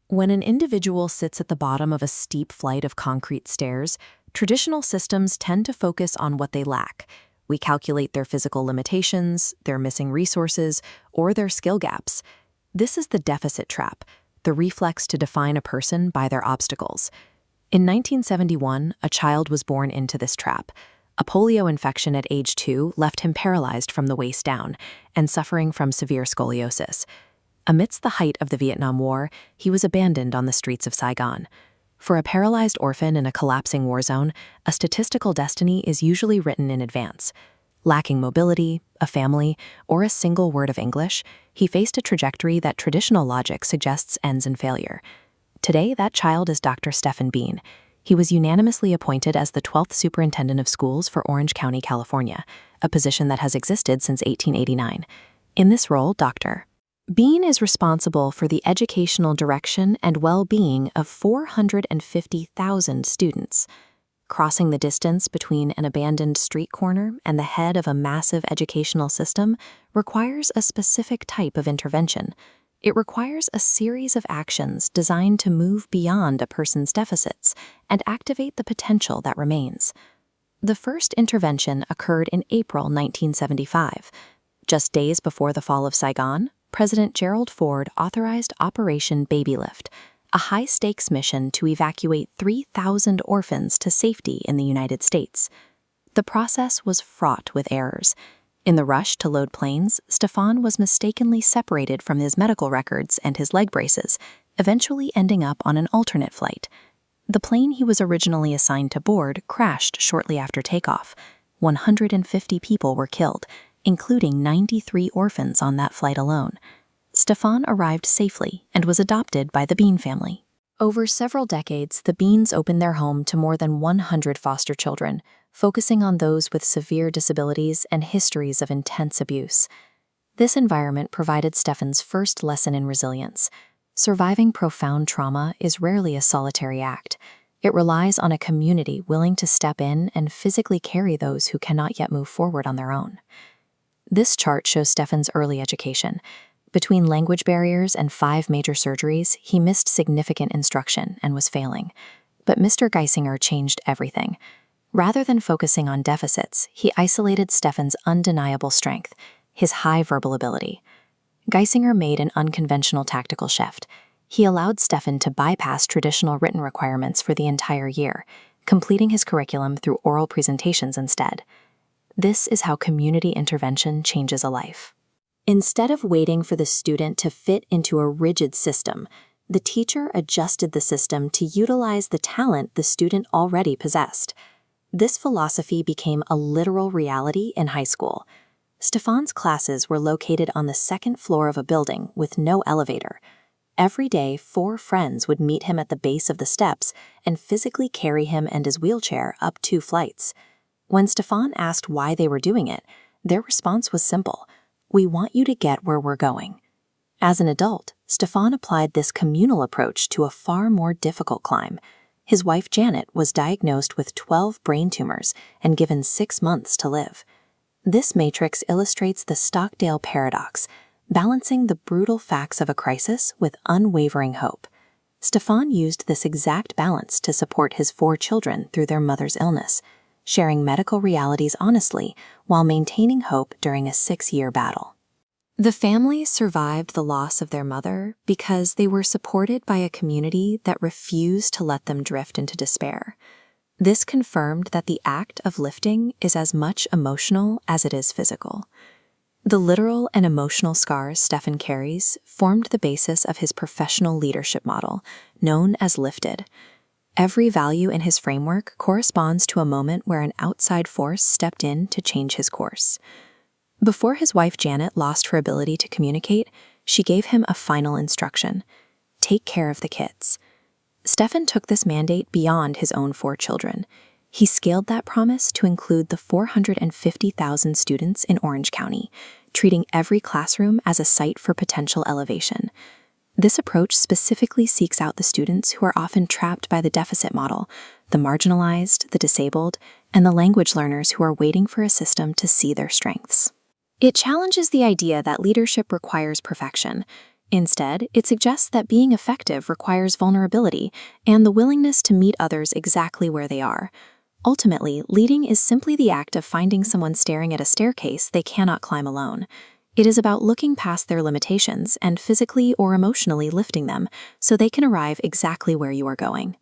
When an individual sits at the bottom of a steep flight of concrete stairs, traditional systems tend to focus on what they lack. We calculate their physical limitations, their missing resources, or their skill gaps. This is the deficit trap, the reflex to define a person by their obstacles. In 1971, a child was born into this trap. A polio infection at age 2 left him paralyzed from the waist down and suffering from severe scoliosis. Amidst the height of the Vietnam War, he was abandoned on the streets of Saigon. For a paralyzed orphan in a collapsing war zone, a statistical destiny is usually written in advance. Lacking mobility, a family, or a single word of English, he faced a trajectory that traditional logic suggests ends in failure. Today, that child is Dr. Stefan Bean. He was unanimously appointed as the 12th Superintendent of Schools for Orange County, California, a position that has existed since 1889. In this role, Dr. Bean is responsible for the educational direction and well-being of 450,000 students. Crossing the distance between an abandoned street corner and the head of a massive educational system requires a specific type of intervention. It requires a series of actions designed to move beyond a person's deficits and activate the potential that remains. The first intervention occurred in April 1975. Just days before the fall of Saigon, President Gerald Ford authorized Operation Babylift, a high-stakes mission to evacuate 3,000 orphans to safety in the United States. The process was fraught with errors. In the rush to load planes, Stefan was mistakenly separated from his medical records and his leg braces, eventually ending up on an alternate flight. The plane he was originally assigned to board crashed shortly after takeoff. 150 people were killed, including 93 orphans on that flight alone. Stefan arrived safely and was adopted by the Bean family. Over several decades, the Beans opened their home to more than 100 foster children, focusing on those with severe disabilities and histories of intense abuse. This environment provided Stefan's first lesson in resilience. Surviving profound trauma is rarely a solitary act. It relies on a community willing to step in and physically carry those who cannot yet move forward on their own. This chart shows Stefan's early education. Between language barriers and 5 major surgeries, he missed significant instruction and was failing. But Mr. Geisinger changed everything. Rather than focusing on deficits, he isolated Stefan's undeniable strength, his high verbal ability. Geisinger made an unconventional tactical shift. He allowed Stefan to bypass traditional written requirements for the entire year, completing his curriculum through oral presentations instead. This is how community intervention changes a life. Instead of waiting for the student to fit into a rigid system, the teacher adjusted the system to utilize the talent the student already possessed. This philosophy became a literal reality in high school. Stefan's classes were located on the second floor of a building with no elevator. Every day, 4 friends would meet him at the base of the steps and physically carry him and his wheelchair up 2 flights. When Stefan asked why they were doing it, their response was simple: "We want you to get where we're going." As an adult, Stefan applied this communal approach to a far more difficult climb. His wife Janet was diagnosed with 12 brain tumors and given 6 months to live. This matrix illustrates the Stockdale paradox, balancing the brutal facts of a crisis with unwavering hope. Stefan used this exact balance to support his 4 children through their mother's illness, sharing medical realities honestly while maintaining hope during a 6-year battle. The family survived the loss of their mother because they were supported by a community that refused to let them drift into despair. This confirmed that the act of lifting is as much emotional as it is physical. The literal and emotional scars Stefan carries formed the basis of his professional leadership model, known as Lifted. Every value in his framework corresponds to a moment where an outside force stepped in to change his course. Before his wife Janet lost her ability to communicate, she gave him a final instruction: take care of the kids. Stefan took this mandate beyond his own 4 children. He scaled that promise to include the 450,000 students in Orange County, treating every classroom as a site for potential elevation. This approach specifically seeks out the students who are often trapped by the deficit model, the marginalized, the disabled, and the language learners who are waiting for a system to see their strengths. It challenges the idea that leadership requires perfection. Instead, it suggests that being effective requires vulnerability and the willingness to meet others exactly where they are. Ultimately, leading is simply the act of finding someone staring at a staircase they cannot climb alone. It is about looking past their limitations and physically or emotionally lifting them so they can arrive exactly where you are going.